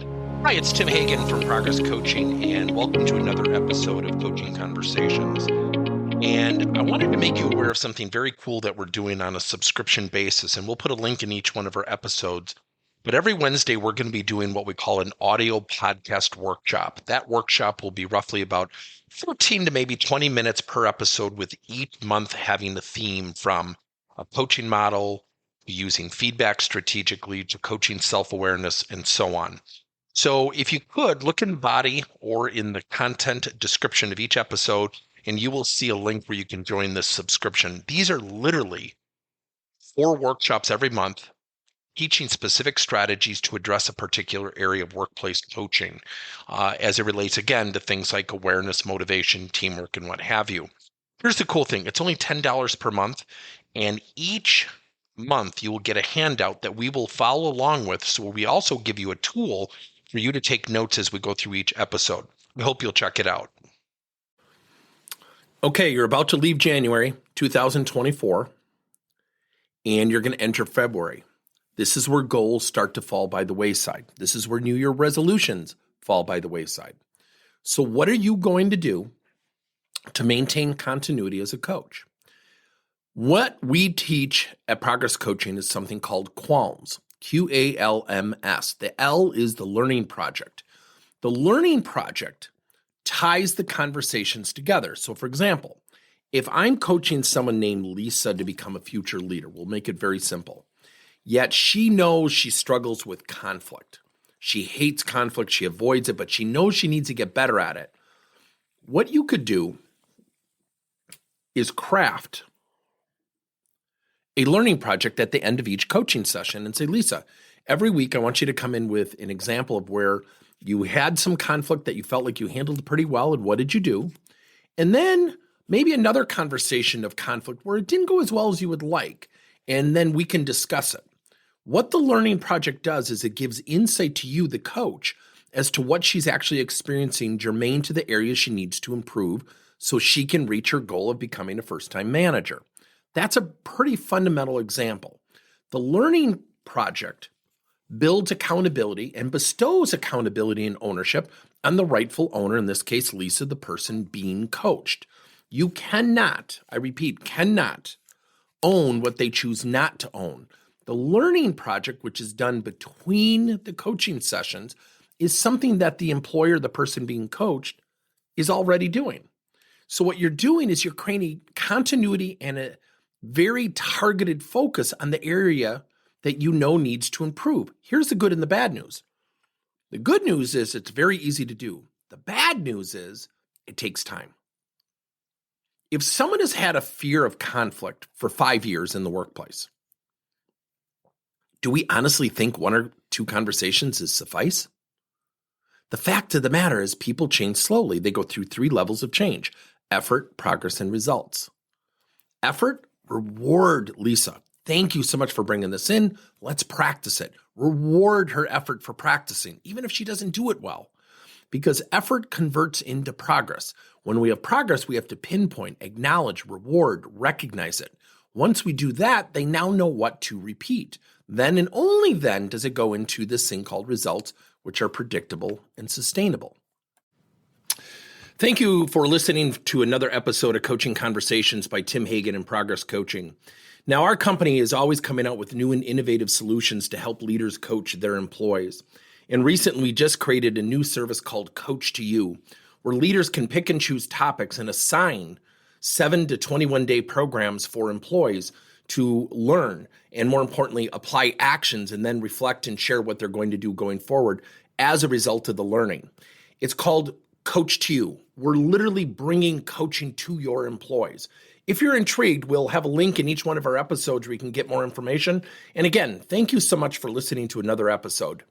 Hi, it's Tim Hagen from Progress Coaching, and welcome to another episode of Coaching Conversations. And I wanted to make you aware of something very cool that we're doing on a subscription basis, and we'll put a link in each one of our episodes. But every Wednesday, we're going to be doing what we call an audio podcast workshop. That workshop will be roughly about 14 to maybe 20 minutes per episode, with each month having a theme from a coaching model, using feedback strategically, to coaching self-awareness, and so on. So if you could, look in the body or in the content description of each episode, and you will see a link where you can join this subscription. These are literally 4 workshops every month, teaching specific strategies to address a particular area of workplace coaching, as it relates, again, to things like awareness, motivation, teamwork, and what have you. Here's the cool thing. It's only $10 per month, and each month you will get a handout that we will follow along with. So we also give you a tool for you to take notes as we go through each episode. We hope you'll check it out. Okay, you're about to leave January 2024, and you're going to enter February. This is where goals start to fall by the wayside. This is where New Year resolutions fall by the wayside. So what are you going to do to maintain continuity as a coach? What we teach at Progress Coaching is something called QUALMS, QALMS. The L is the learning project. The learning project ties the conversations together. So for example, if I'm coaching someone named Lisa to become a future leader, we'll make it very simple. Yet she knows she struggles with conflict. She hates conflict, she avoids it, but she knows she needs to get better at it. What you could do is craft a learning project at the end of each coaching session and say, Lisa, every week I want you to come in with an example of where you had some conflict that you felt like you handled pretty well, and what did you do? And then maybe another conversation of conflict where it didn't go as well as you would like, and then we can discuss it. What the learning project does is it gives insight to you, the coach, as to what she's actually experiencing germane to the areas she needs to improve so she can reach her goal of becoming a first-time manager. That's a pretty fundamental example. The learning project builds accountability and bestows accountability and ownership on the rightful owner, in this case, Lisa, the person being coached. You cannot, I repeat, cannot own what they choose not to own. The learning project, which is done between the coaching sessions, is something that the employer, the person being coached, is already doing. So what you're doing is you're creating continuity and a very targeted focus on the area that you know needs to improve. Here's the good and the bad news. The good news is it's very easy to do. The bad news is it takes time. If someone has had a fear of conflict for 5 years in the workplace, do we honestly think 1 or 2 conversations is suffice? The fact of the matter is people change slowly. They go through 3 levels of change: effort, progress, and results. Effort, reward Lisa. Thank you so much for bringing this in. Let's practice it. Reward her effort for practicing, even if she doesn't do it well, because effort converts into progress. When we have progress, we have to pinpoint, acknowledge, reward, recognize it. Once we do that, they now know what to repeat. Then and only then does it go into this thing called results, which are predictable and sustainable. Thank you for listening to another episode of Coaching Conversations by Tim Hagen and Progress Coaching. Now, our company is always coming out with new and innovative solutions to help leaders coach their employees. And recently, we just created a new service called Coach to You, where leaders can pick and choose topics and assign 7 to 21-day programs for employees to learn and, more importantly, apply actions and then reflect and share what they're going to do going forward as a result of the learning. It's called Coach to You. We're literally bringing coaching to your employees. If you're intrigued, we'll have a link in each one of our episodes where you can get more information. And again, thank you so much for listening to another episode.